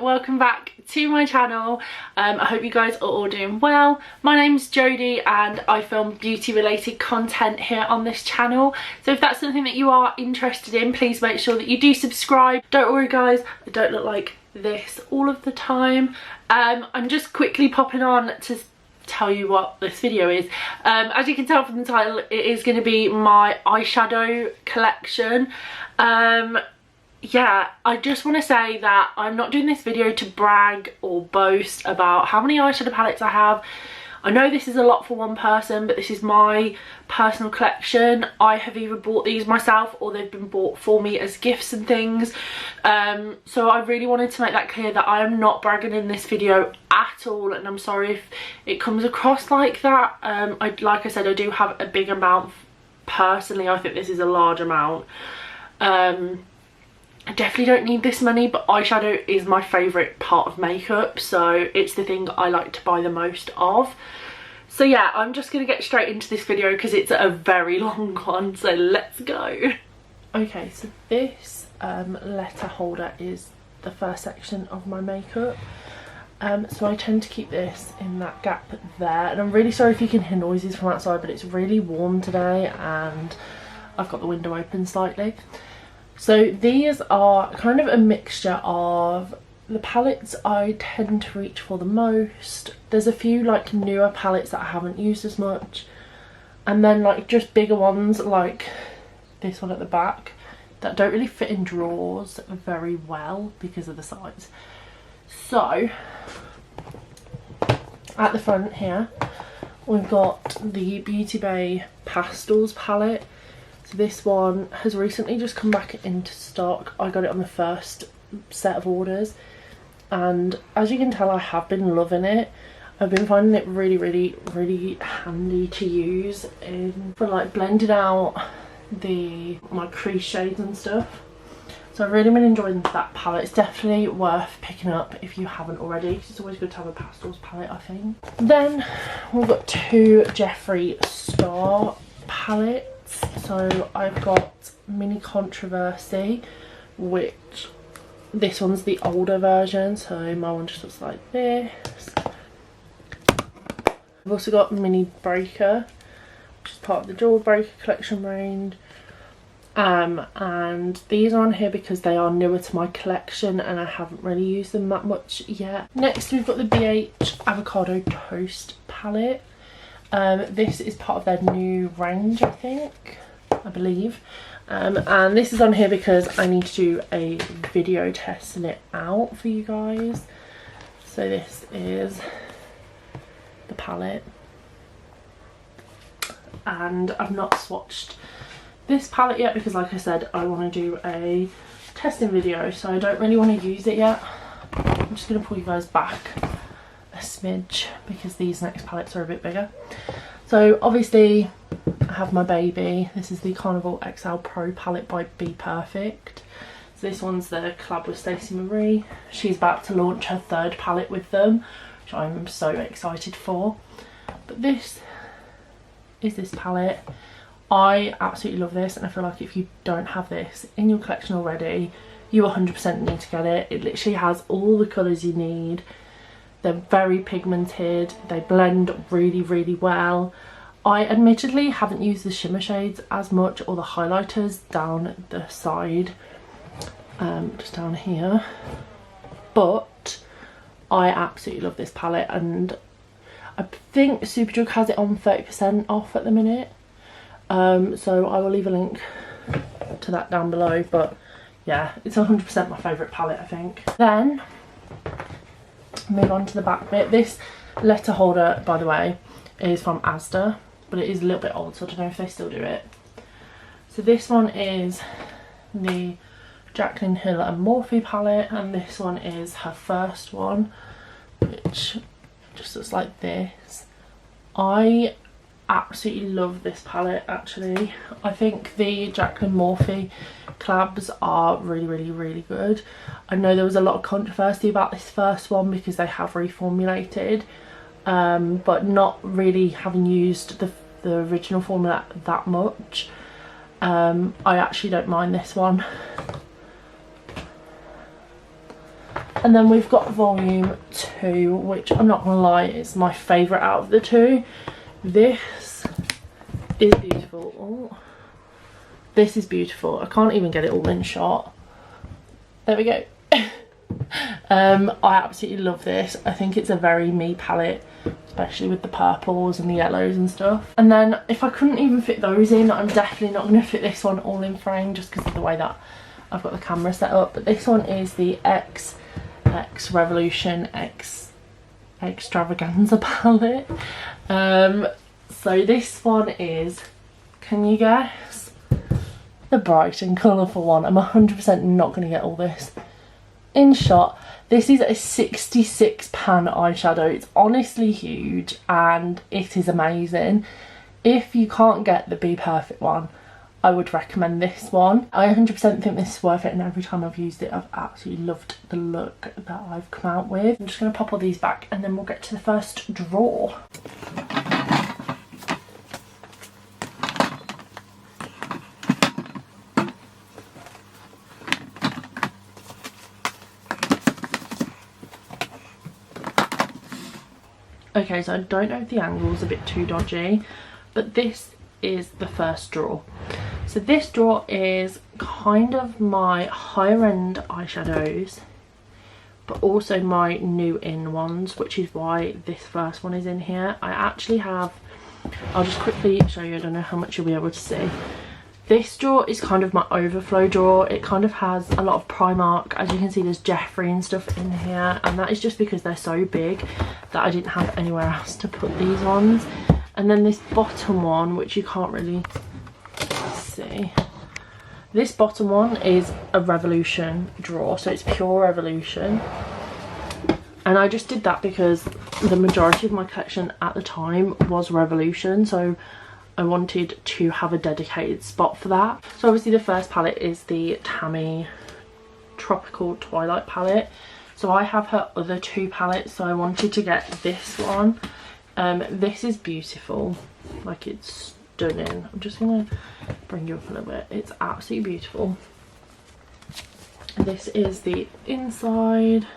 welcome back to my channel. I hope you guys are all doing well. My name's Jodie and I film beauty related content here on this channel, so if that's something that you are interested in, please make sure that you do subscribe. Don't worry guys, I don't look like this all of the time. I'm just quickly popping on to tell you what this video is. As you can tell from the title, it is going to be my eyeshadow collection. Yeah, I just want to say that I'm not doing this video to brag or boast about how many eyeshadow palettes I have. I know this is a lot for one person, but this is my personal collection. I have either bought these myself or they've been bought for me as gifts and things. So I really wanted to make that clear that I am not bragging in this video at all, and I'm sorry if it comes across like that. Like I said, I do have a big amount. Personally, I think this is a large amount. I definitely don't need this many, but eyeshadow is my favourite part of makeup, so it's the thing I like to buy the most of. So yeah, I'm just going to get straight into this video because it's a very long one, so let's go. Okay, so this letter holder is the first section of my makeup. So I tend to keep this in that gap there, and I'm really sorry if you can hear noises from outside, but it's really warm today and I've got the window open slightly. So these are kind of a mixture of the palettes I tend to reach for the most. There's a few like newer palettes that I haven't used as much, and then like just bigger ones like this one at the back that don't really fit in drawers very well because of the size. So at the front here we've got the Beauty Bay Pastels palette. This one has recently just come back into stock. I got it on the first set of orders, and as you can tell I have been loving it. I've been finding it really handy to use for like blending out my crease shades and stuff. So I've really been enjoying that palette. It's definitely worth picking up if you haven't already. It's always good to have a pastels palette, I think. Then we've got two Jeffree Star palettes. So I've got Mini Controversy, which this one's the older version, so my one just looks like this. I've also got Mini Breaker, which is part of the Jewel Breaker collection range. And these are on here because they are newer to my collection and I haven't really used them that much yet. Next we've got the BH Avocado Toast palette. This is part of their new range, I believe. And this is on here because I need to do a video testing it out for you guys. So this is the palette, and I've not swatched this palette yet because like I said I want to do a testing video, so I don't really want to use it yet. I'm just going to pull you guys back a smidge because these next palettes are a bit bigger. So obviously I have my baby. This is the Carnival XL Pro palette by Be Perfect. So this one's the collab with Stacey Marie. She's about to launch her third palette with them, which I'm so excited for. But this is this palette. I absolutely love this, and I feel like if you don't have this in your collection already, you 100% need to get it. It literally has all the colours you need. They're very pigmented, they blend really well. I admittedly haven't used the shimmer shades as much, or the highlighters down the side, just down here, but I absolutely love this palette, and I think Superdrug has it on 30% off at the minute. So I will leave a link to that down below, but yeah, it's 100% my favourite palette, I think. Then move on to the back bit. This letter holder, by the way, is from Asda, but it is a little bit old, so I don't know if they still do it. So this one is the Jaclyn Hill and Morphe palette, and this one is her first one, which just looks like this. I absolutely love this palette actually. I think the Jaclyn Morphe collabs are really good. I know there was a lot of controversy about this first one because they have reformulated, but not really having used the original formula that much. I actually don't mind this one. And then we've got volume 2, which I'm not gonna lie is my favourite out of the two. This is beautiful. Oh, this is beautiful. I can't even get it all in shot. There we go. I absolutely love this. I think it's a very me palette, especially with the purples and the yellows and stuff. And then if I couldn't even fit those in, I'm definitely not going to fit this one all in frame just because of the way that I've got the camera set up. But this one is the X Revolution X Extravaganza palette. So this one is, can you guess? The bright and colourful one. I'm 100% not going to get all this in shot. This is a 66 pan eyeshadow. It's honestly huge and it is amazing. If you can't get the Be Perfect one, I would recommend this one. I 100% think this is worth it, and every time I've used it I've absolutely loved the look that I've come out with. I'm just going to pop all these back and then we'll get to the first drawer. Okay, so I don't know if the angle's a bit too dodgy, but this is the first drawer. So this drawer is kind of my higher end eyeshadows, but also my new in ones, which is why this first one is in here. I actually have, I'll just quickly show you, I don't know how much you'll be able to see. This drawer is kind of my overflow drawer. It kind of has a lot of Primark. As you can see, there's Jeffree and stuff in here, and that is just because they're so big that I didn't have anywhere else to put these ones. And then this bottom one, which you can't really see, this bottom one is a Revolution drawer, so it's pure Revolution. And I just did that because the majority of my collection at the time was Revolution, so I wanted to have a dedicated spot for that. So obviously the first palette is the Tammy Tropical Twilight palette. So I have her other two palettes, so I wanted to get this one. This is beautiful, like it's stunning. I'm just gonna bring you up a little bit. It's absolutely beautiful. This is the inside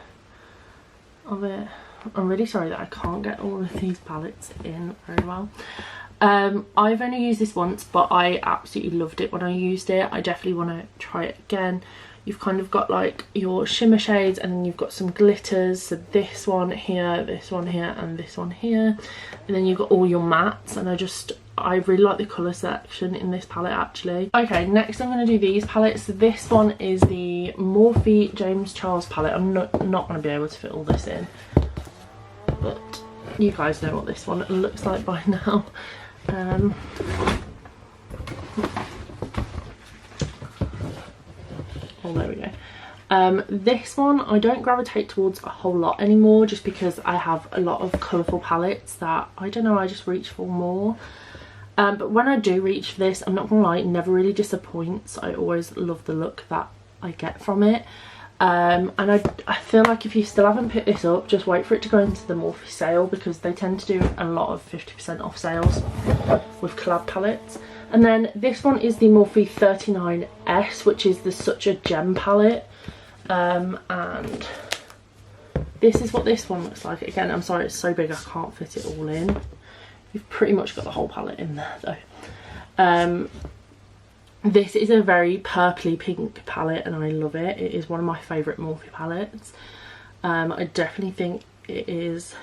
of it. I'm really sorry that I can't get all of these palettes in very well. I've only used this once, but I absolutely loved it when I used it. I definitely want to try it again. You've kind of got like your shimmer shades, and then you've got some glitters. So this one here, this one here, and this one here. And then you've got all your mattes, and I really like the colour selection in this palette actually. Okay, next I'm going to do these palettes. So this one is the Morphe James Charles palette. I'm not going to be able to fit all this in, but you guys know what this one looks like by now. Oh, there we go. This one I don't gravitate towards a whole lot anymore, just because I have a lot of colourful palettes that, I don't know, I just reach for more. But when I do reach for this, I'm not gonna lie, it never really disappoints. I always love the look that I get from it. And I feel like if you still haven't picked this up, just wait for it to go into the Morphe sale, because they tend to do a lot of 50% off sales with collab palettes. And then this one is the Morphe 39S, which is the Such a Gem palette. And this is what this one looks like. Again, I'm sorry, it's so big I can't fit it all in. You've pretty much got the whole palette in there though. This is a very purpley pink palette and I love it. It is one of my favourite Morphe palettes. I definitely think it is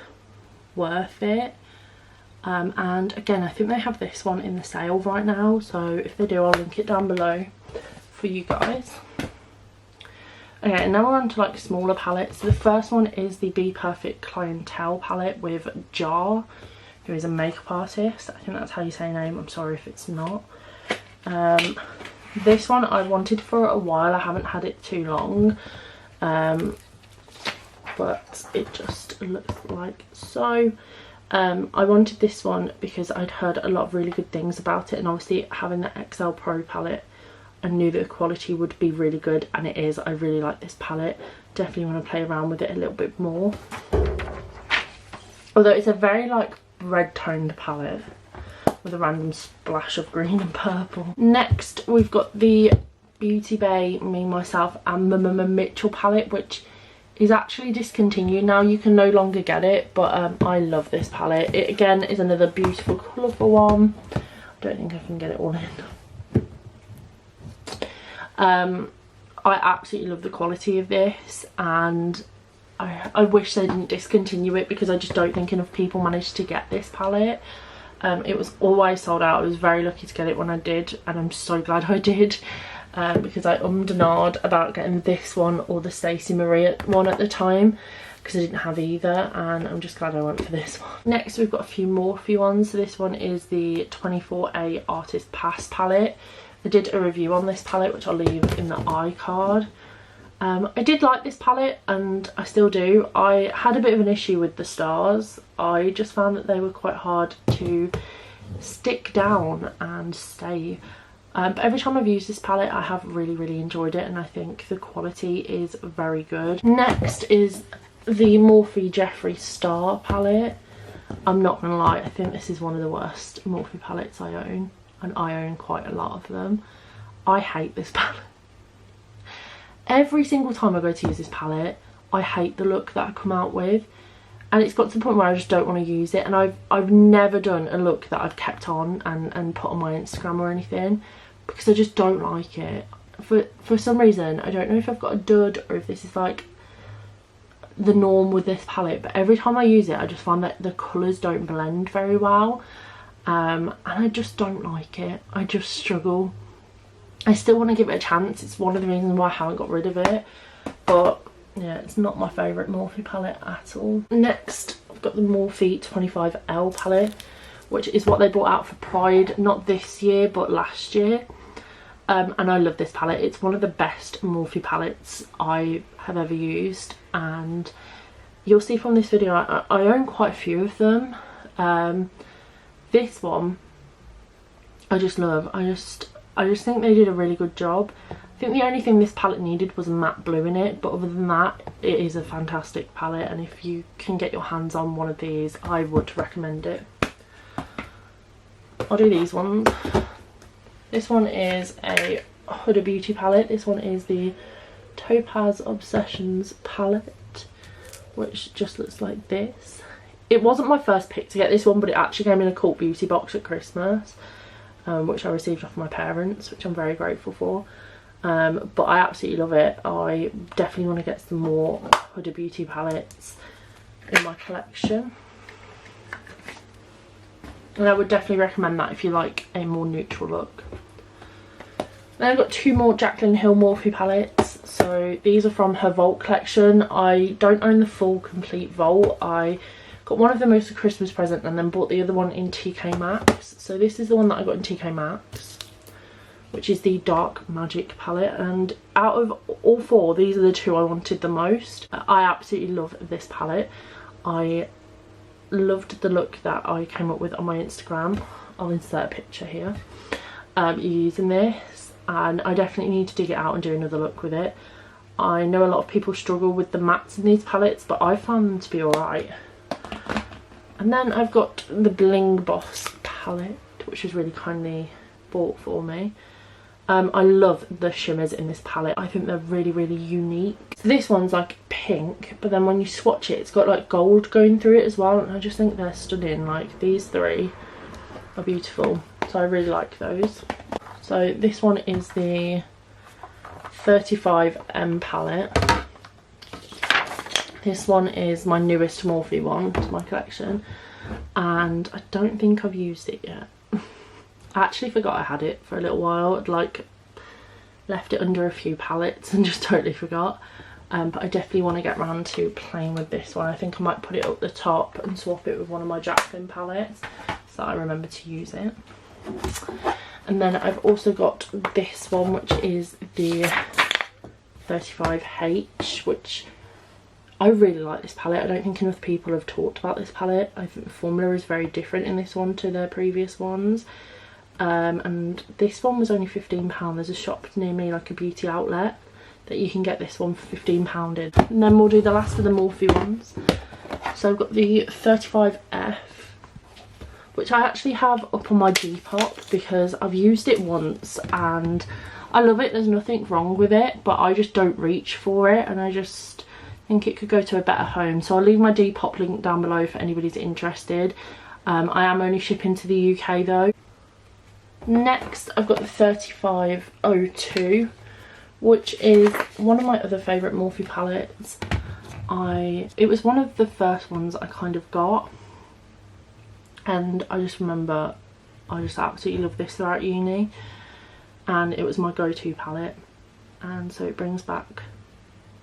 worth it. And again, I think they have this one in the sale right now, so if they do, I'll link it down below for you guys. Okay, and now we're on to like smaller palettes. So the first one is the Be Perfect Clientele palette with Jar, who is a makeup artist. I think that's how you say her name. I'm sorry if it's not. This one I wanted for a while. I haven't had it too long, but it just looks like so. I wanted this one because I'd heard a lot of really good things about it, and obviously having the XL Pro palette, I knew that the quality would be really good, and it is. I really like this palette. Definitely want to play around with it a little bit more. Although it's a very like red toned palette with a random splash of green and purple. Next we've got the Beauty Bay Me, Myself and Mitchell palette, which is actually discontinued now. You can no longer get it, but I love this palette. It again is another beautiful colourful one. I don't think I can get it all in. I absolutely love the quality of this, and I wish they didn't discontinue it, because I just don't think enough people managed to get this palette. It was always sold out. I was very lucky to get it when I did, and I'm so glad I did, because I ummed and ahed about getting this one or the Stacey Marie one at the time, because I didn't have either, and I'm just glad I went for this one. Next we've got a few Morphe ones. So this one is the 24A Artist Pass palette. I did a review on this palette, which I'll leave in the iCard. I did like this palette, and I still do. I had a bit of an issue with the stars. I just found that they were quite hard to stick down and stay. But every time I've used this palette, I have really enjoyed it, and I think the quality is very good. Next is the Morphe Jeffree Star palette. I'm not gonna lie, I think this is one of the worst Morphe palettes I own, and I own quite a lot of them. I hate this palette. Every single time I go to use this palette, I hate the look that I come out with, and it's got to the point where I just don't want to use it. And I've never done a look that I've kept on and put on my Instagram or anything, because I just don't like it. For some reason, I don't know if I've got a dud or if this is like the norm with this palette, but every time I use it I just find that the colours don't blend very well, and I just don't like it. I just struggle. I still want to give it a chance. It's one of the reasons why I haven't got rid of it, but yeah, it's not my favourite Morphe palette at all. Next I've got the Morphe 25L palette, which is what they brought out for Pride, not this year but last year. And I love this palette. It's one of the best Morphe palettes I have ever used, and you'll see from this video I own quite a few of them. This one I just love. I just think they did a really good job. I think the only thing this palette needed was a matte blue in it, but other than that it is a fantastic palette, and if you can get your hands on one of these, I would recommend it. I'll do these ones. This one is a Huda Beauty palette. This one is the Topaz Obsessions palette, which just looks like this. It wasn't my first pick to get this one, but it actually came in a Cult Beauty box at Christmas, which I received off my parents, which I'm very grateful for. But I absolutely love it. I definitely want to get some more Huda Beauty palettes in my collection, and I would definitely recommend that if you like a more neutral look. Then I've got two more Jaclyn Hill Morphe palettes. So these are from her Vault collection. I don't own the full complete Vault. I got one of them as a Christmas present and then bought the other one in TK Maxx. So this is the one that I got in TK Maxx, which is the Dark Magic palette, and out of all four, these are the two I wanted the most. I absolutely love this palette. I loved the look that I came up with on my Instagram. I'll insert a picture here using this, and I definitely need to dig it out and do another look with it. I know a lot of people struggle with the mattes in these palettes, but I found them to be alright. And then I've got the Bling Boss palette, which was really kindly bought for me. I love the shimmers in this palette. I think they're really unique. So this one's like pink, but then when you swatch it, it's got like gold going through it as well, and I just think they're stunning. Like, these three are beautiful, so I really like those. So this one is the 35M palette. This one is my newest Morphe one to my collection, and I don't think I've used it yet. I actually forgot I had it for a little while. I'd like left it under a few palettes and just totally forgot. But I definitely want to get around to playing with this one. I think I might put it up the top and swap it with one of my Jaclyn palettes so I remember to use it. And then I've also got this one, which is the 35H, which I really like this palette. I don't think enough people have talked about this palette. I think the formula is very different in this one to the previous ones. And this one was only £15. There's a shop near me, like a beauty outlet, that you can get this one for £15 in. And then we'll do the last of the Morphe ones. So I've got the 35F, which I actually have up on my Depop because I've used it once and I love it. There's nothing wrong with it, but I just don't reach for it, and I just think it could go to a better home. So I'll leave my Depop link down below for anybody's interested. I am only shipping to the UK though. Next I've got the 3502, which is one of my other favourite Morphe palettes. It was one of the first ones I kind of got, and I just remember I just absolutely loved this throughout uni, and it was my go-to palette, and so it brings back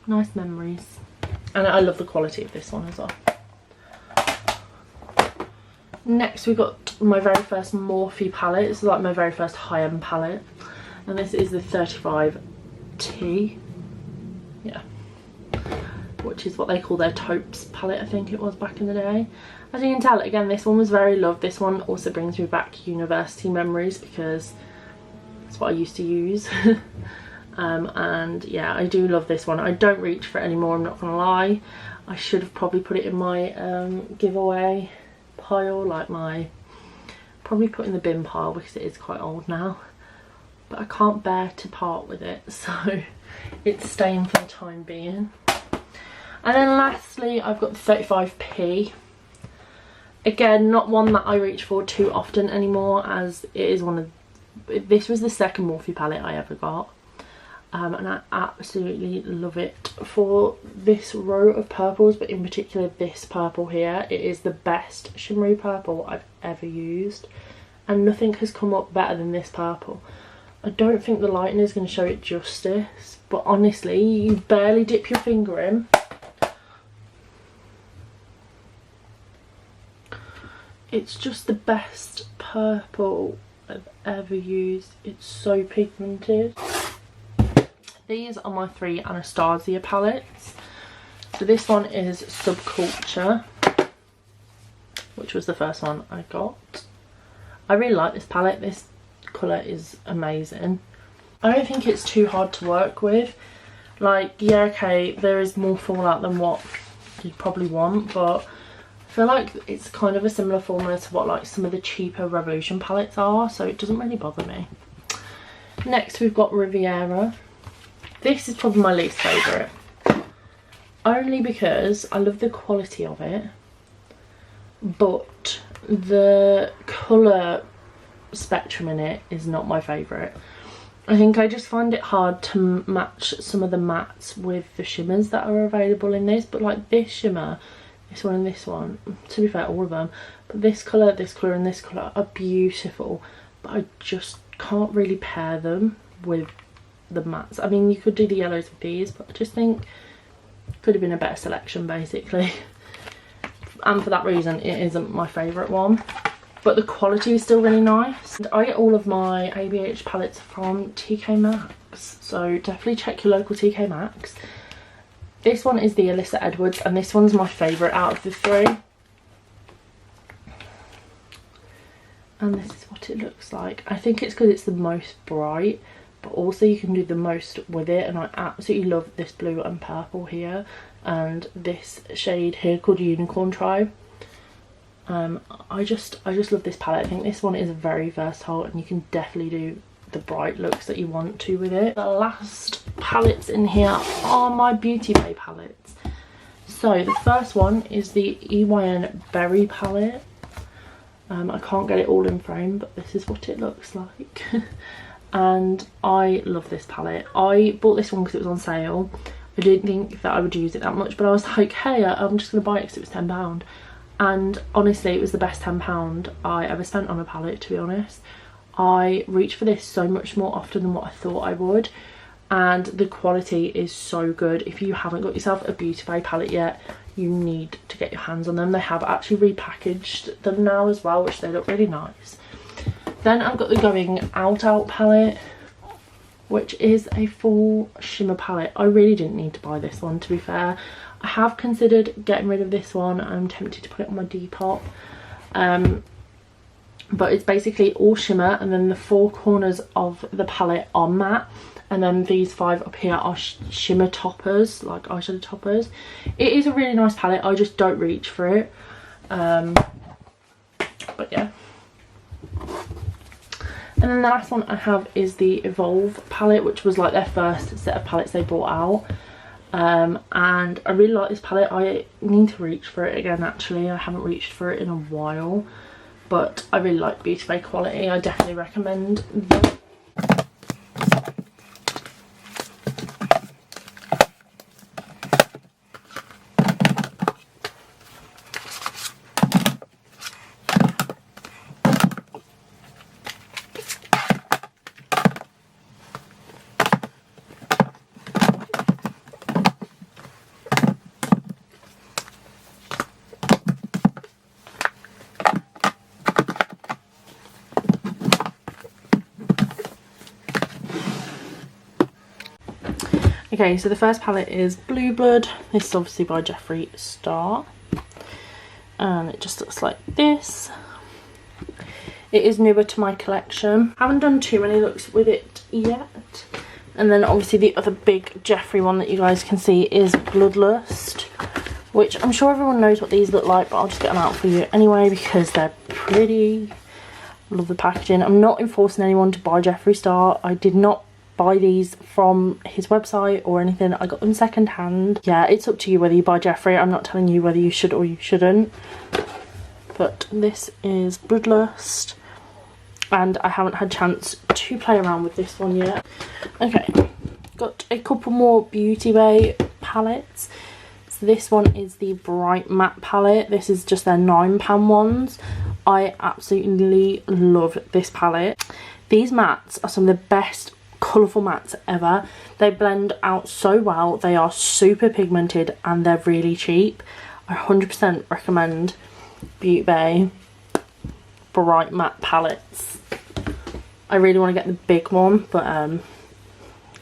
nice memories, and I love the quality of this one as well. Next we got my very first Morphe palette. This is like my very first high-end palette, and this is the 35T, yeah, which is what they call their taupes palette, I think it was back in the day. As you can tell, again, this one was very loved. This one also brings me back university memories because that's what I used to use. And yeah, I do love this one. I don't reach for it anymore, I'm not gonna lie. I should have probably put it in my giveaway pile, like probably put in the bin pile because it is quite old now. But I can't bear to part with it, so it's staying for the time being. And then lastly, I've got the 35P. Again, not one that I reach for too often anymore, as it is one of... This was the second Morphe palette I ever got. And I absolutely love it for this row of purples, but in particular this purple here. It is the best shimmery purple I've ever used, and nothing has come up better than this purple. I don't think the lighting is going to show it justice, but honestly, you barely dip your finger in. It's just the best purple I've ever used. It's so pigmented. These are my 3 Anastasia palettes. So this one is Subculture, which was the first one I got. I really like this palette. This colour is amazing. I don't think it's too hard to work with. Like, yeah, okay, there is more fallout than what you'd probably want, but I feel like it's kind of a similar formula to what like some of the cheaper Revolution palettes are, so it doesn't really bother me. Next we've got Riviera. This is probably my least favourite, only because I love the quality of it, but the colour spectrum in it is not my favourite. I think I just find it hard to match some of the mattes with the shimmers that are available in this, but like this shimmer, this one and this one, to be fair, all of them, but this colour and this colour are beautiful, but I just can't really pair them with the mattes. I mean, you could do the yellows with these, but I just think it could have been a better selection basically. And for that reason, it isn't my favourite one. But the quality is still really nice. And I get all of my ABH palettes from TK Maxx, so definitely check your local TK Maxx. This one is the Alyssa Edwards, and this one's my favourite out of the 3. And this is what it looks like. I think it's because it's the most bright, but also you can do the most with it, and I absolutely love this blue and purple here, and this shade here called Unicorn Tribe. I just love this palette. I think this one is very versatile, and you can definitely do the bright looks that you want to with it. The last palettes in here are my Beauty Bay palettes. So the first one is the EYN Berry palette. I can't get it all in frame, but this is what it looks like. And I love this palette. I bought this one because it was on sale. I didn't think that I would use it that much, but I was like, hey, I'm just going to buy it because it was £10. And honestly, it was the best £10 I ever spent on a palette, to be honest. I reach for this so much more often than what I thought I would, and the quality is so good. If you haven't got yourself a Beauty Bay palette yet, you need to get your hands on them. They have actually repackaged them now as well, which they look really nice. Then I've got the Going Out palette, which is a full shimmer palette. I really didn't need to buy this one, to be fair. I have considered getting rid of this one. I'm tempted to put it on my Depop. But it's basically all shimmer, and then the 4 corners of the palette are matte, and then these 5 up here are shimmer toppers, like eyeshadow toppers. It is a really nice palette. I just don't reach for it. But yeah. And then the last one I have is the Evolve palette, which was like their first set of palettes they brought out. and I really like this palette. I need to reach for it again actually. I haven't reached for it in a while, but I really like Beauty Bay quality. I definitely recommend them. Okay, so the first palette is Blue Blood. This is obviously by Jeffree Star. And it just looks like this. It is newer to my collection. I haven't done too many looks with it yet. And then obviously the other big Jeffree one that you guys can see is Bloodlust, which I'm sure everyone knows what these look like, but I'll just get them out for you anyway because they're pretty. Love the packaging. I'm not enforcing anyone to buy Jeffree Star. I did not buy these from his website or anything. I got them second hand. Yeah, it's up to you whether you buy Jeffree. I'm not telling you whether you should or you shouldn't. But this is Bloodlust, and I haven't had a chance to play around with this one yet. Okay, got a couple more Beauty Bay palettes. So this one is the Bright Matte palette. This is just their £9 ones. I absolutely love this palette. These mattes are some of the best colourful mattes ever. They blend out so well. They are super pigmented and they're really cheap. I 100% recommend Beauty Bay Bright Matte palettes. I really want to get the big one, but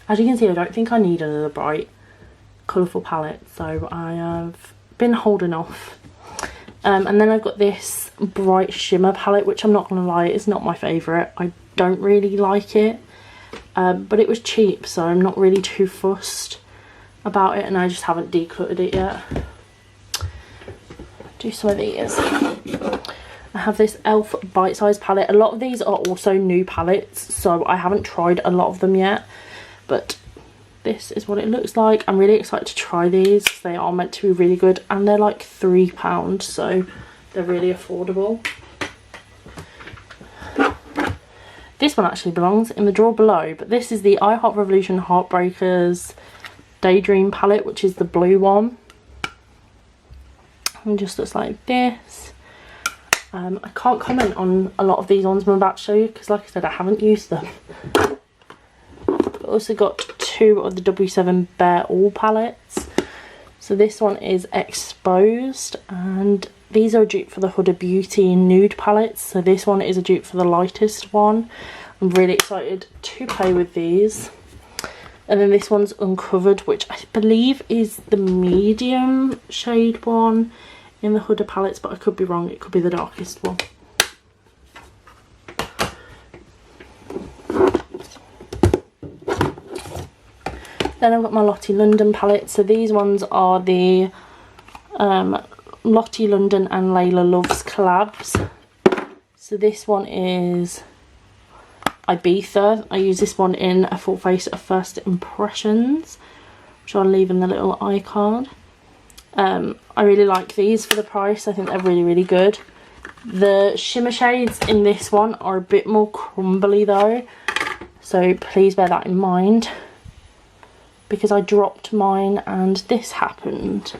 as you can see, I don't think I need another bright colourful palette, so I have been holding off. And then I've got this bright shimmer palette, which I'm not going to lie, it's not my favourite. I don't really like it. But it was cheap, so I'm not really too fussed about it, and I just haven't decluttered it yet. Do some of these. I have this e.l.f. Bite Size palette. A lot of these are also new palettes, so I haven't tried a lot of them yet, but this is what it looks like. I'm really excited to try these. They are meant to be really good, and they're like £3, so they're really affordable. This one actually belongs in the drawer below, but this is the I Heart Revolution Heartbreakers Daydream palette, which is the blue one. And just looks like this. I can't comment on a lot of these ones I'm about to show you because, like I said, I haven't used them. I've also got two of the W7 Bare All palettes. So this one is Exposed, and these are a dupe for the Huda Beauty Nude palettes. So this one is a dupe for the lightest one. I'm really excited to play with these. And then this one's Uncovered, which I believe is the medium shade one in the Huda palettes, but I could be wrong. It could be the darkest one. Then I've got my Lottie London palette. So these ones are the Lottie London and Layla Loves collabs. So this one is Ibiza. I use this one in a full face of First Impressions, which I'll leave in the little iCard. I really like these for the price. I think they're really, really good. The shimmer shades in this one are a bit more crumbly though, so please bear that in mind, because I dropped mine and this happened.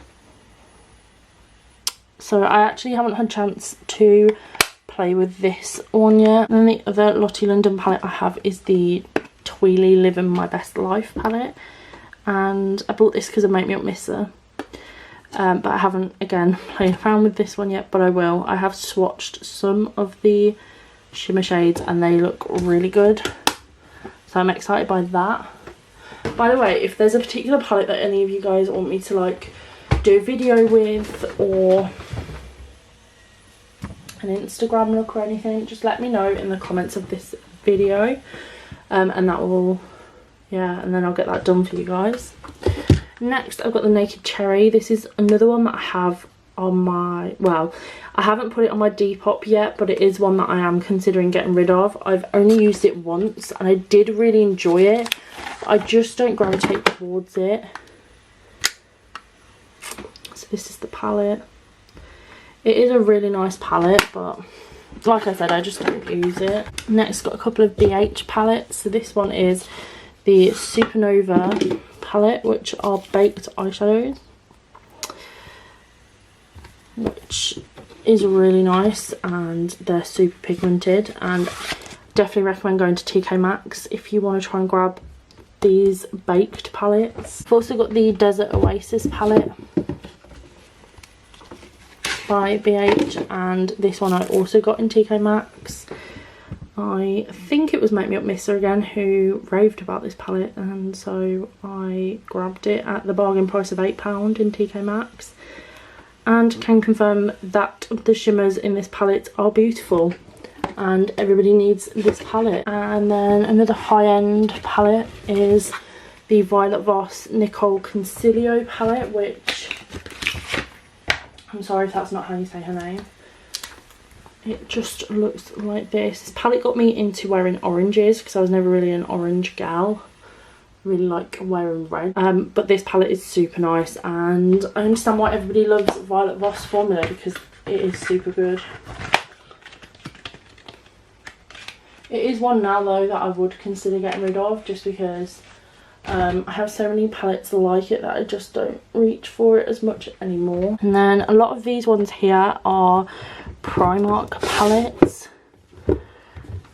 So I actually haven't had a chance to play with this one yet. And then the other Lottie London palette I have is the Tweely Living My Best Life palette, and I bought this because of Make Me Up Misser. But I haven't, again, played around with this one yet, but I will. I have swatched some of the shimmer shades and they look really good, so I'm excited by that. By the way, if there's a particular palette that any of you guys want me to like do a video with, or an Instagram look or anything, just let me know in the comments of this video, and that will, yeah, and then I'll get that done for you guys. Next I've got the Naked Cherry. This is another one that I have on my, well, I haven't put it on my Depop yet, but it is one that I am considering getting rid of. I've only used it once and I did really enjoy it. I just don't gravitate towards it. So this is the palette. It is a really nice palette, but like I said, I just don't use it. Next, got a couple of BH palettes. So this one is the Supernova palette, which are baked eyeshadows, which is really nice, and they're super pigmented, and definitely recommend going to TK Maxx if you want to try and grab these baked palettes. I've also got the Desert Oasis palette by BH, and this one I also got in TK Maxx. I think it was Make Me Up Mister again who raved about this palette, and so I grabbed it at the bargain price of £8 in TK Maxx, and can confirm that the shimmers in this palette are beautiful, and everybody needs this palette. And then another high-end palette is the Violet Voss Nicole Concilio palette, which, I'm sorry if that's not how you say her name. It just looks like this. This palette got me into wearing oranges because I was never really an orange gal. I really like wearing red. But this palette is super nice, and I understand why everybody loves Violet Voss formula because it is super good. It is one now though that I would consider getting rid of, just because I have so many palettes like it that I just don't reach for it as much anymore. And then a lot of these ones here are Primark palettes.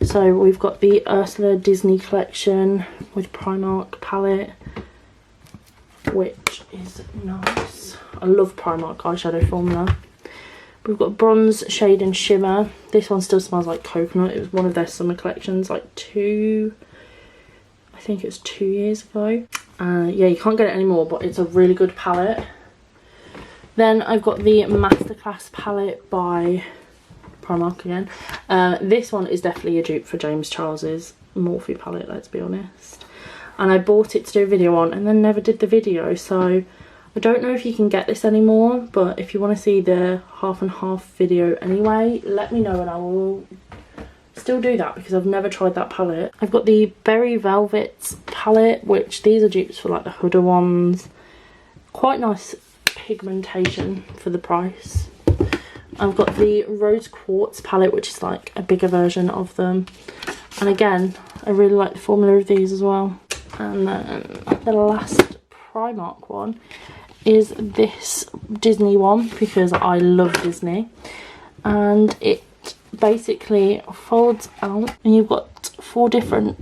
So we've got the Ursula Disney collection with Primark palette, which is nice. I love Primark eyeshadow formula. We've got Bronze Shade and Shimmer. This one still smells like coconut. It was one of their summer collections like I think it was 2 years ago. Yeah, you can't get it anymore, but it's a really good palette. Then I've got the Masterclass palette by Primark again. This one is definitely a dupe for James Charles's Morphe palette, let's be honest. And I bought it to do a video on and then never did the video, so I don't know if you can get this anymore, but if you want to see the half and half video anyway, let me know and I will still do that because I've never tried that palette. I've got the Berry Velvet palette, which these are dupes for like the Huda ones. Quite nice pigmentation for the price. I've got the Rose Quartz palette, which is like a bigger version of them. And again, I really like the formula of these as well. And then the last Primark one is this Disney one because I love Disney, and it basically folds out and you've got 4 different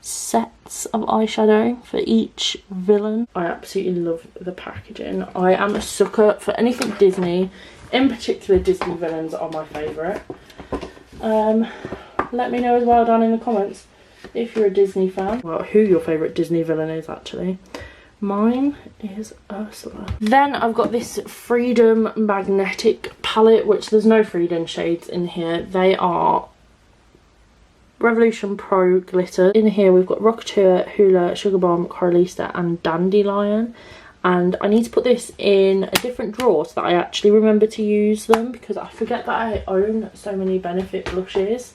sets of eyeshadow for each villain. I absolutely love the packaging. I am a sucker for anything Disney, in particular Disney villains are my favourite. Let me know as well down in the comments if you're a Disney fan, well, who your favourite Disney villain is actually. Mine is Ursula. Then I've got this Freedom Magnetic palette, which there's no Freedom shades in here. They are Revolution Pro glitter. In here we've got Rocketeer, Hula, Sugar Bomb, Coralista and Dandelion. And I need to put this in a different drawer so that I actually remember to use them, because I forget that I own so many Benefit blushes.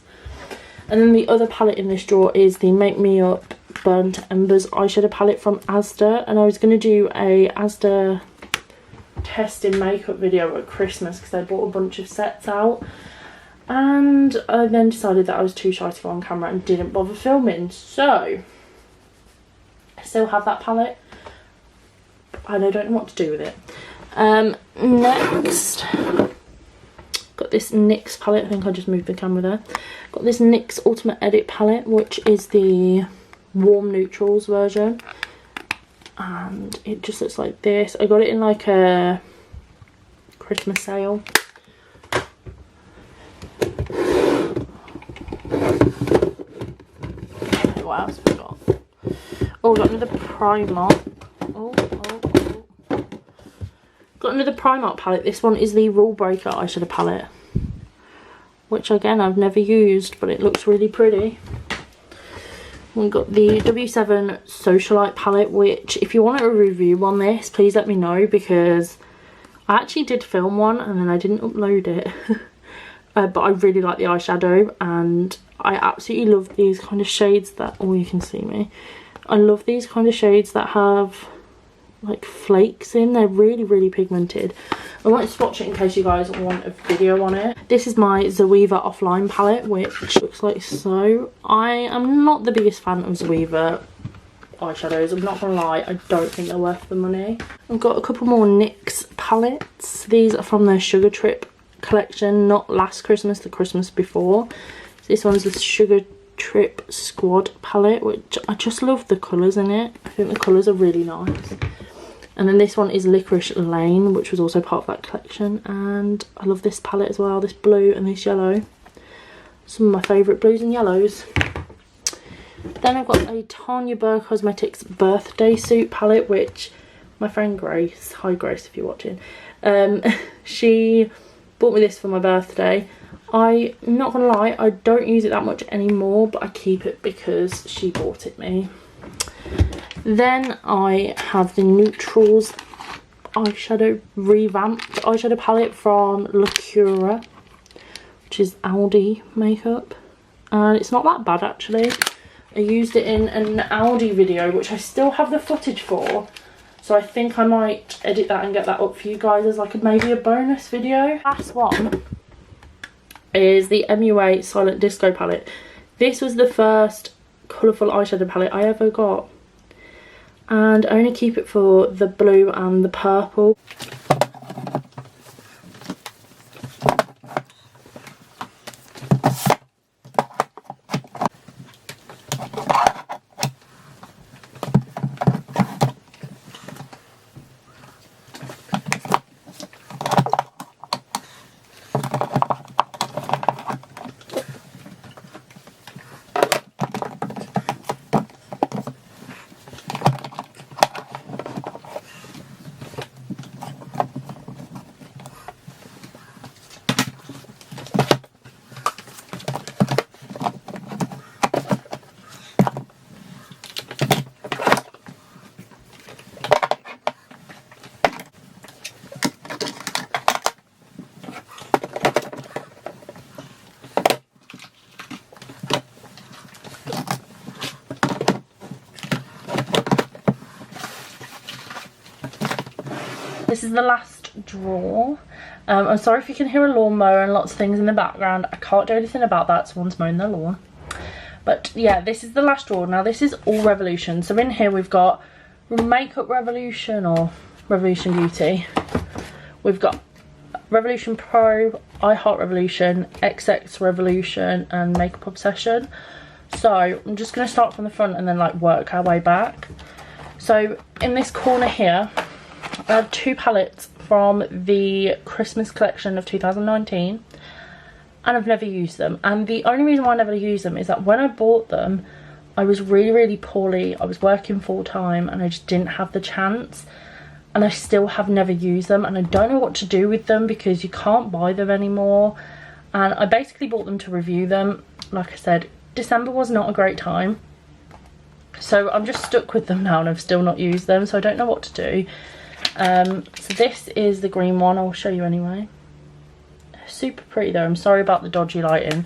And then the other palette in this drawer is the Make Me Up Burnt Embers eyeshadow palette from Asda, and I was going to do a Asda testing makeup video at Christmas because I bought a bunch of sets out, and I then decided that I was too shy to go on camera and didn't bother filming. So I still have that palette and I don't know what to do with it. Next, got this NYX palette. I think I just moved the camera there. Got this NYX Ultimate Edit palette, which is the warm neutrals version, and it just looks like this. I got it in like a Christmas sale. Okay, what else have we got? Oh, we got another Primark. Got another Primark palette. This one is the Rule Breaker eyeshadow palette, which again I've never used, but it looks really pretty. We've got the W7 Socialite palette, which if you want a review on this, please let me know, because I actually did film one and then I didn't upload it. But I really like the eyeshadow, and I absolutely love these kind of shades that, oh, you can see me. I love these kind of shades that have like flakes in. They're really, really pigmented. I won't swatch it in case you guys want a video on it. This is my Zoeva Offline palette, which looks like so. I am not the biggest fan of Zoeva eyeshadows, I'm not gonna lie. I don't think they're worth the money. I've got a couple more NYX palettes. These are from their Sugar Trip collection, not last Christmas, the Christmas before. This one's the Sugar Trip Squad palette, which I just love the colours in it. I think the colours are really nice. And then this one is Licorice Lane, which was also part of that collection, and I love this palette as well, this blue and this yellow. Some of my favourite blues and yellows. Then I've got a Tanya Burr Cosmetics birthday suit palette, which my friend Grace, hi Grace if you're watching, she bought me this for my birthday. I'm not gonna lie, I don't use it that much anymore, but I keep it because she bought it me. Then I have the Neutrals eyeshadow revamped eyeshadow palette from Lacura, which is Aldi makeup, and it's not that bad actually. I used it in an Aldi video, which I still have the footage for, so I think I might edit that and get that up for you guys as like maybe a bonus video. Last one is the MUA Silent Disco palette. This was the first colourful eyeshadow palette I ever got, and I only keep it for the blue and the purple. This is the last drawer. I'm sorry if you can hear a lawnmower and lots of things in the background. I can't do anything about that, someone's mowing their lawn. But yeah, this is the last drawer. Now this is all Revolution. So in here we've got Makeup Revolution or Revolution Beauty. We've got Revolution Pro, I Heart Revolution, XX Revolution and Makeup Obsession. So I'm just going to start from the front and then like work our way back. So in this corner here, I have two palettes from the Christmas collection of 2019 and I've never used them, and the only reason why I never use them is that when I bought them I was really poorly, I was working full-time and I just didn't have the chance, and I still have never used them, and I don't know what to do with them because you can't buy them anymore, and I basically bought them to review them. Like I said, December was not a great time, so I'm just stuck with them now and I've still not used them, so I don't know what to do. So this is the green one, I'll show you anyway. Super pretty though, I'm sorry about the dodgy lighting.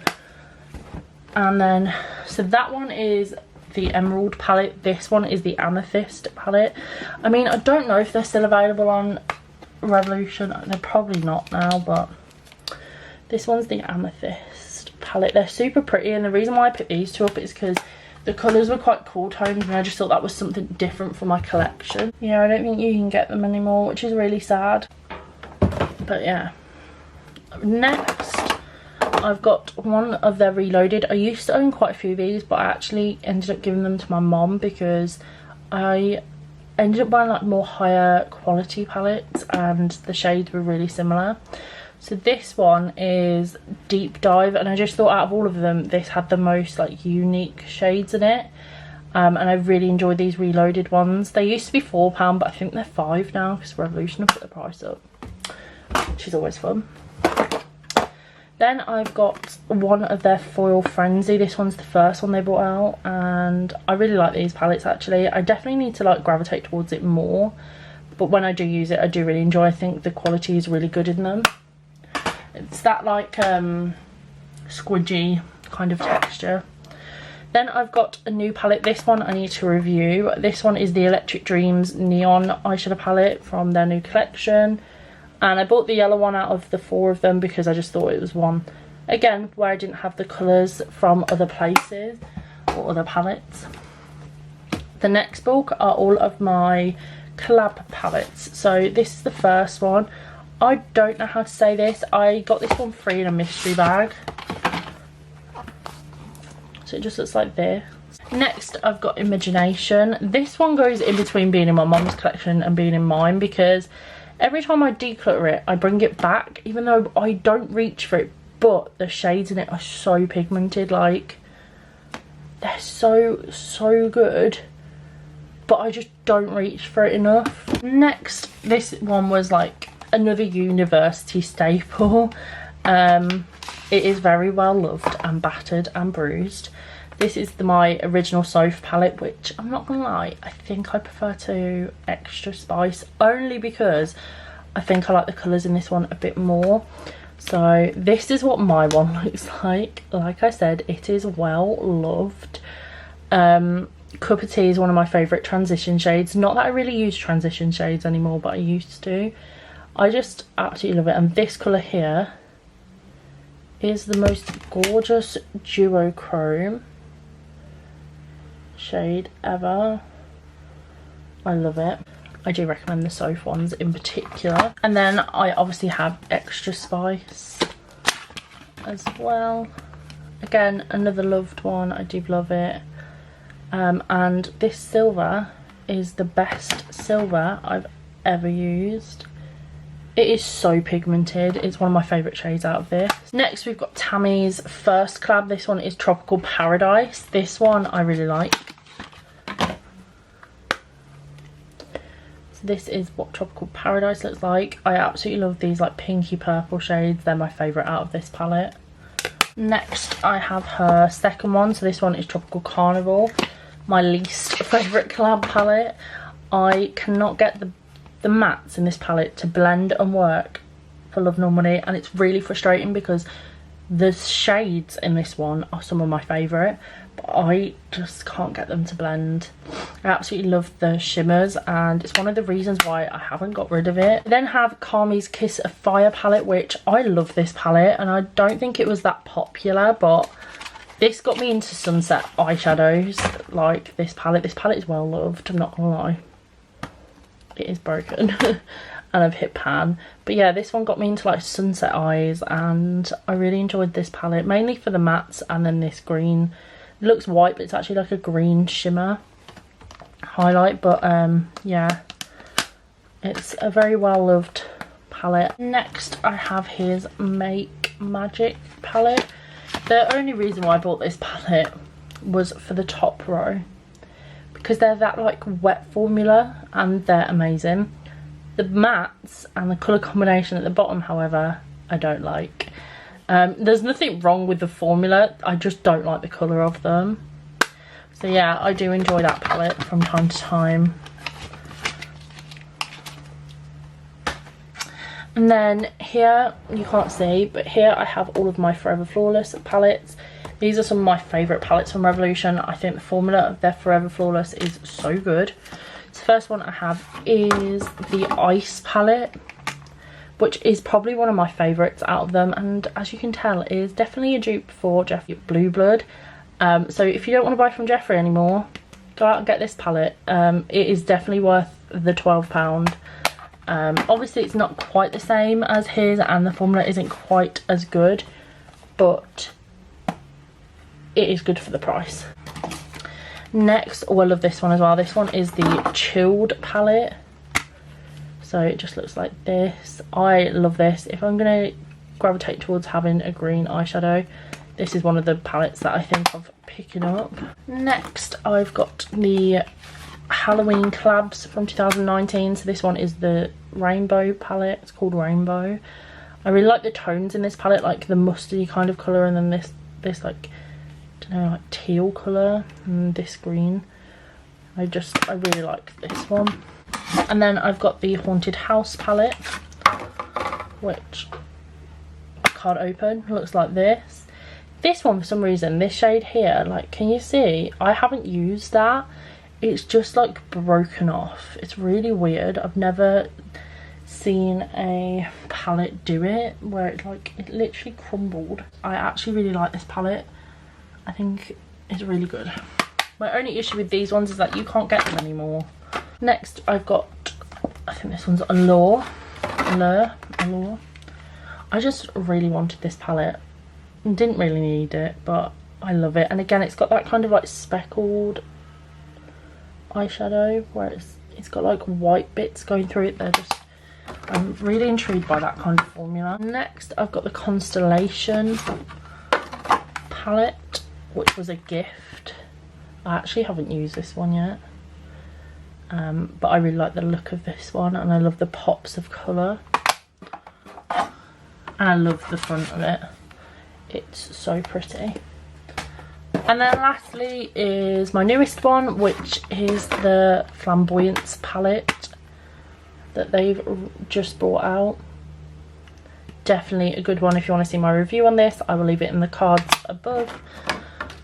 And then, so that one is the Emerald palette, this one is the Amethyst palette. I mean, I don't know if they're still available on Revolution, they're probably not now, but this one's the Amethyst palette. They're super pretty, and the reason why I picked these two up is because the colours were quite cool toned and I just thought that was something different for my collection. Yeah, I don't think you can get them anymore, which is really sad. But yeah. Next, I've got one of their Reloaded. I used to own quite a few of these, but I actually ended up giving them to my mom because I ended up buying like more higher quality palettes and the shades were really similar. So this one is Deep Dive, and I just thought out of all of them this had the most like unique shades in it, and I really enjoyed these Reloaded ones. They used to be £4, but I think they're £5 now because Revolution have put the price up, which is always fun. Then I've got one of their Foil Frenzy. This one's the first one they brought out, and I really like these palettes actually. I definitely need to like gravitate towards it more, but when I do use it I do really enjoy. I think the quality is really good in them. It's that like squidgy kind of texture. Then I've got a new palette. This one I need to review. This one is the Electric Dreams Neon eyeshadow palette from their new collection. And I bought the yellow one out of the 4 of them because I just thought it was one, again, where I didn't have the colours from other places or other palettes. The next bulk are all of my collab palettes. So this is the first one. I don't know how to say this. I got this one free in a mystery bag. So it just looks like this. Next I've got Imagination. This one goes in between being in my mum's collection and being in mine, because every time I declutter it I bring it back, even though I don't reach for it, but the shades in it are so pigmented, like they're so good, but I just don't reach for it enough. Next, this one was like another university staple. It is very well loved and battered and bruised. This is my original Soph palette, which I'm not gonna lie, I think I prefer to Extra Spice, only because I think I like the colours in this one a bit more. So this is what my one looks like. Like I said, it is well loved. Cup of Tea is one of my favourite transition shades. Not that I really use transition shades anymore, but I used to. I just absolutely love it. And this colour here is the most gorgeous duochrome shade ever. I love it. I do recommend the Soph ones in particular. And then I obviously have Extra Spice as well. Again, another loved one. I do love it. And this silver is the best silver I've ever used. It is so pigmented. It's one of my favourite shades out of this. Next we've got Tammy's first collab. This one is Tropical Paradise. This one I really like. So this is what Tropical Paradise looks like. I absolutely love these like pinky purple shades. They're my favourite out of this palette. Next I have her second one. So this one is Tropical Carnival. My least favourite collab palette. I cannot get the mattes in this palette to blend and work for Love Nor Money, and it's really frustrating because the shades in this one are some of my favourite, but I just can't get them to blend. I absolutely love the shimmers, and it's one of the reasons why I haven't got rid of it. I then have Kami's Kiss of Fire palette, which I love this palette, and I don't think it was that popular, but this got me into sunset eyeshadows. Like this palette is well loved, I'm not gonna lie. It is broken and I've hit pan, but yeah, this one got me into like sunset eyes, and I really enjoyed this palette, mainly for the mattes. And then this green, it looks white but it's actually like a green shimmer highlight. But yeah, it's a very well loved palette. Next I have his Make Magic palette. The only reason why I bought this palette was for the top row, because they're that like wet formula and they're amazing. The mattes and the colour combination at the bottom, however, I don't like. There's nothing wrong with the formula, I just don't like the colour of them. So yeah, I do enjoy that palette from time to time. And then here, you can't see, but here I have all of my Forever Flawless palettes. These are some of my favourite palettes from Revolution. I think the formula of their Forever Flawless is so good. So the first one I have is the Ice palette, which is probably one of my favourites out of them. And as you can tell, it is definitely a dupe for Jeffree Blue Blood. So if you don't want to buy from Jeffree anymore, go out and get this palette. It is definitely worth the £12. Obviously it's not quite the same as his, and the formula isn't quite as good, but it is good for the price. Next, oh, I love this one as well. This one is the Chilled palette. So it just looks like this. I love this. If I'm going to gravitate towards having a green eyeshadow, this is one of the palettes that I think of picking up. Next, I've got the Halloween collabs from 2019. So this one is the Rainbow palette. It's called Rainbow. I really like the tones in this palette, like the mustardy kind of colour, and then this like, I don't know, like teal colour, and this green. I really like this one. And then I've got the Haunted House palette, which I can't open. It looks like this. This one, for some reason, this shade here, like, can you see? I haven't used that. It's just like broken off. It's really weird. I've never seen a palette do it where it's like, it literally crumbled. I actually really like this palette. I think it's really good. My only issue with these ones is that you can't get them anymore. Next, I've got, I think this one's Allure. I just really wanted this palette. Didn't really need it, but I love it. And again, it's got that kind of like speckled eyeshadow where it's got like white bits going through it. I'm really intrigued by that kind of formula. Next, I've got the Constellation palette, which was a gift. I actually haven't used this one yet, but I really like the look of this one, and I love the pops of colour, and I love the front of it. It's so pretty. And then lastly is my newest one, which is the Flamboyance palette that they've just brought out. Definitely a good one if you want to see my review on this. I will leave it in the cards above.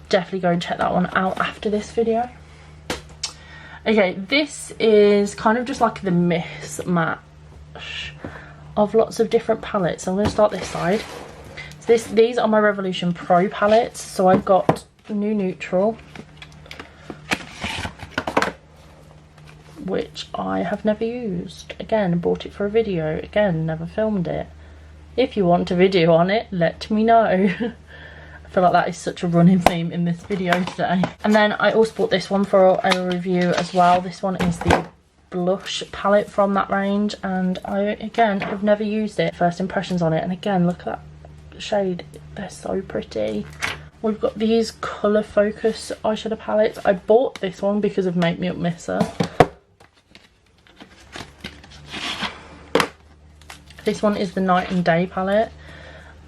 Definitely go and check that one out after this video. Okay, this is kind of just like the mismatch of lots of different palettes. So I'm going to start this side. So these are my Revolution Pro palettes. So I've got New Neutral, which I have never used. Again, bought it for a video. Again, never filmed it. If you want a video on it, let me know. I feel like that is such a running theme in this video today. And then I also bought this one for a review as well. This one is the blush palette from that range, and I, again, have never used it. First impressions on it, and again, look at that shade. They're so pretty. We've got these Colour Focus eyeshadow palettes. I bought this one because of Make Me Up Misser. This one is the Night and Day palette,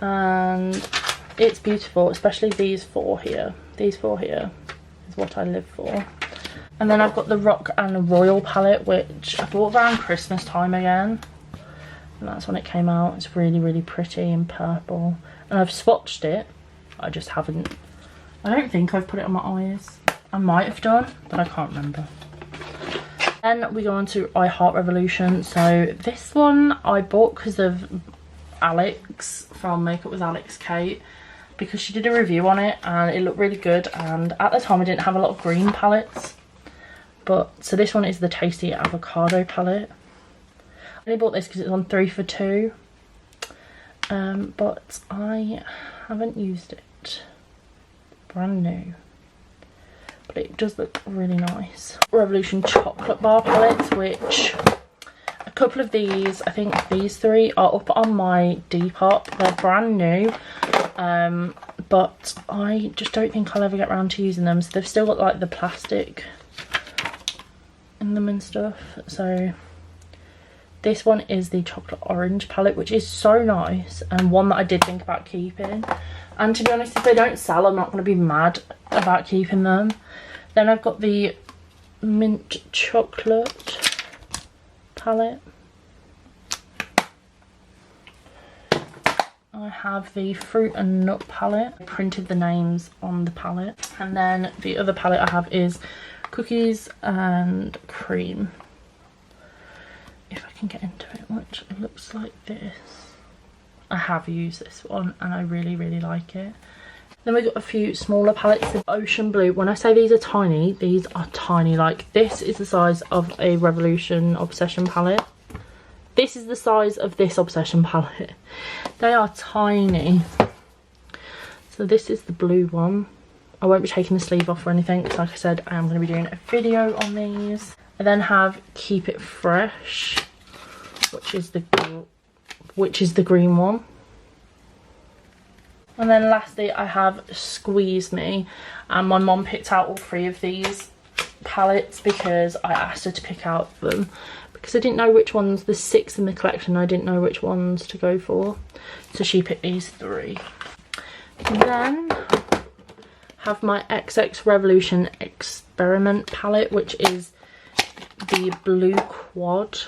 and it's beautiful, especially these four here. These four here is what I live for. And then I've got the Rock and Royal palette, which I bought around Christmas time again, and that's when it came out. It's really, really pretty and purple, and I've swatched it. I just haven't, I don't think I've put it on my eyes. I might have done, but I can't remember. Then we go on to I Heart Revolution. So this one I bought because of Alex from Makeup with Alex Kate, because she did a review on it and it looked really good, and at the time I didn't have a lot of green palettes. But so this one is the Tasty Avocado palette. I only bought this because it's on 3 for 2, but I haven't used it. Brand new, but it does look really nice. Revolution Chocolate Bar palette, which a couple of these, I think these three are up on my Depop. They're brand new, but I just don't think I'll ever get around to using them. So they've still got like the plastic in them and stuff. So this one is the Chocolate Orange palette, which is so nice, and one that I did think about keeping. And to be honest, if they don't sell, I'm not going to be mad about keeping them. Then I've got the Mint Chocolate palette. I have the Fruit and Nut palette. I printed the names on the palette. And then the other palette I have is Cookies and Cream. If I can get into it, which looks like this. I have used this one and I really, really like it. Then we've got a few smaller palettes of Ocean Blue. When I say these are tiny, these are tiny. Like, this is the size of a Revolution Obsession palette. This is the size of this Obsession palette. They are tiny. So this is the blue one. I won't be taking the sleeve off or anything, because like I said, I am going to be doing a video on these. I then have Keep It Fresh, which is the green one. And then lastly I have Squeeze Me, and my mom picked out all 3 of these palettes because I asked her to pick out them, because I didn't know which ones, there's 6 in the collection, I didn't know which ones to go for, so she picked these 3. And then have my XX Revolution Experiment palette, which is the blue quad.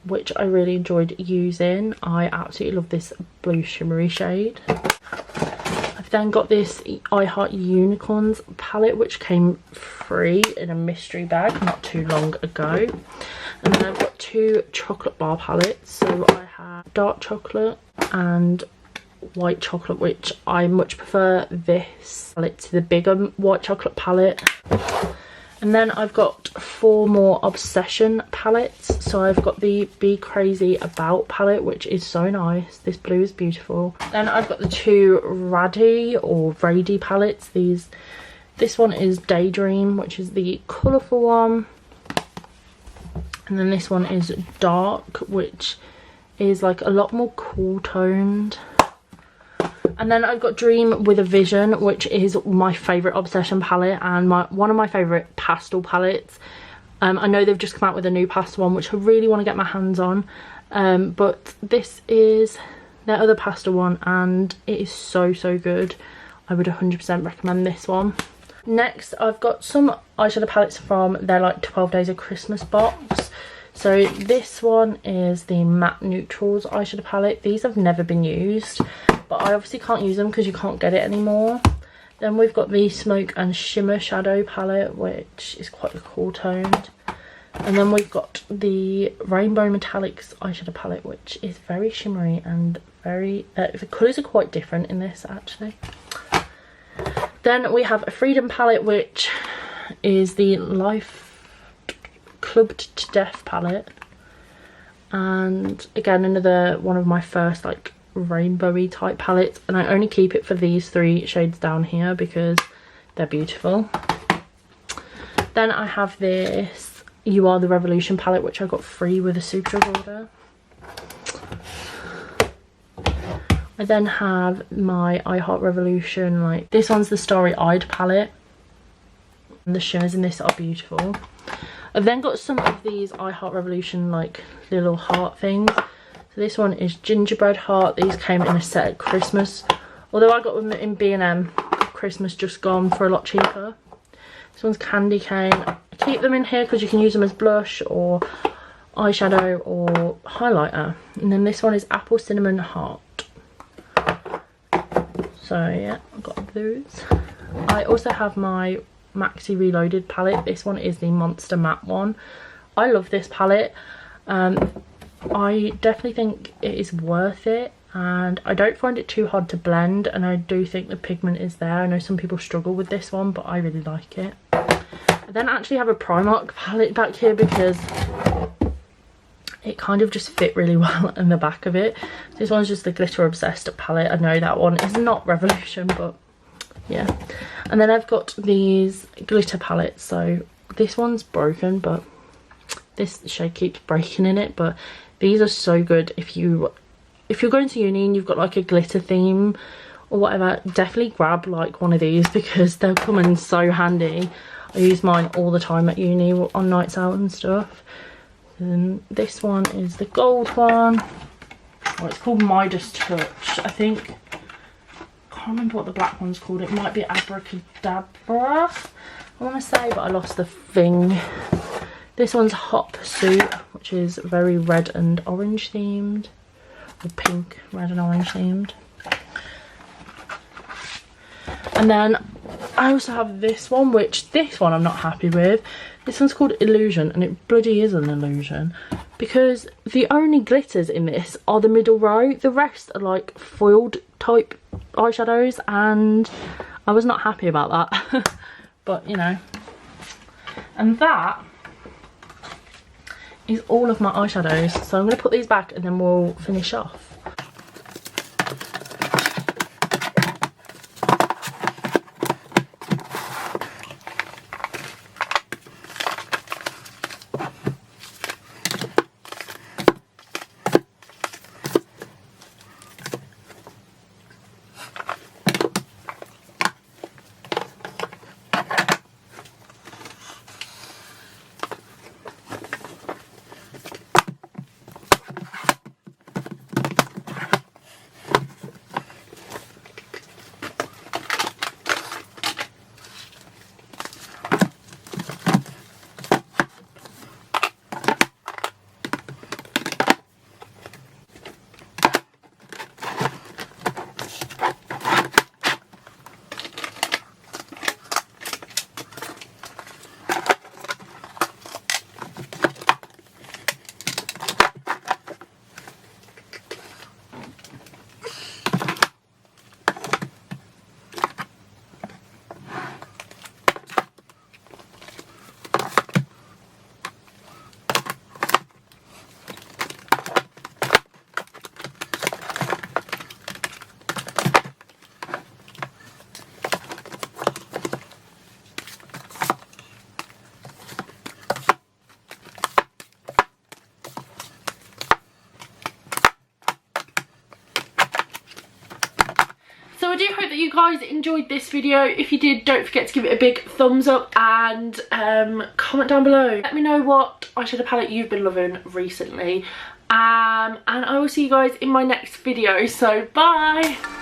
which I really enjoyed using. I absolutely love this blue shimmery shade. I've then got this I Heart Unicorns palette, which came free in a mystery bag not too long ago. And then I've got 2 chocolate bar palettes. So I have dark chocolate and white chocolate, which I much prefer this palette to the bigger white chocolate palette. And then I've got 4 more Obsession palettes. So I've got the Be Crazy About palette, which is so nice. This blue is beautiful. Then I've got the 2 Rady palettes. This one is Daydream, which is the colourful one. And then this one is Dark, which is like a lot more cool toned. And then I've got Dream with a Vision, which is my favourite Obsession palette and one of my favourite pastel palettes. I know they've just come out with a new pastel one, which I really want to get my hands on. But this is their other pastel one and it is so, so good. I would 100% recommend this one. Next, I've got some eyeshadow palettes from their like 12 Days of Christmas box. So this one is the Matte Neutrals eyeshadow palette. These have never been used, but I obviously can't use them because you can't get it anymore. Then we've got the Smoke and Shimmer Shadow palette, which is quite cool toned. And then we've got the Rainbow Metallics eyeshadow palette, which is very shimmery and very... the colours are quite different in this, actually. Then we have a Freedom palette, which is the Life Clubbed to Death palette. And again, another one of my first like rainbowy type palettes, and I only keep it for these 3 shades down here because they're beautiful. Then I have this You Are the Revolution palette, which I got free with a Superdrug order. I then have my I Heart Revolution, like this one's the Starry Eyed palette, and the shimmers in this are beautiful. I've then got some of these I Heart Revolution like little heart things. So this one is Gingerbread Heart. These came in a set at Christmas, although I got them in B&M. Christmas just gone for a lot cheaper. This one's Candy Cane. I keep them in here because you can use them as blush or eyeshadow or highlighter. And then this one is Apple Cinnamon Heart. So yeah, I've got those. I also have my Maxi Reloaded palette. This one is the Monster Matte one. I love this palette. I definitely think it is worth it, and I don't find it too hard to blend, and I do think the pigment is there. I know some people struggle with this one, but I really like it. I then actually have a Primark palette back here because it kind of just fit really well in the back of it. This one's just the Glitter Obsessed palette. I know that one is not Revolution, but yeah. And then I've got these glitter palettes. So this one's broken, but this shade keeps breaking in it. But these are so good if you're going to uni and you've got like a glitter theme or whatever. Definitely grab like one of these because they'll come in so handy. I use mine all the time at uni on nights out and stuff. And this one is the gold one. Oh, it's called Midas Touch, I think. I can't remember what the black one's called. It might be Abracadabra, I want to say, but I lost the thing. This one's Hot Pursuit, which is very red and orange themed. Or pink, red and orange themed. And then I also have this one, which this one I'm not happy with. This one's called Illusion, and it bloody is an illusion because the only glitters in this are the middle row. The rest are like foiled type eyeshadows, and I was not happy about that. But you know, and that is all of my eyeshadows. So I'm going to put these back and then we'll finish off. do hope that you guys enjoyed this video. If you did, don't forget to give it a big thumbs up and comment down below. Let me know what eyeshadow palette you've been loving recently. And I will see you guys in my next video, so bye!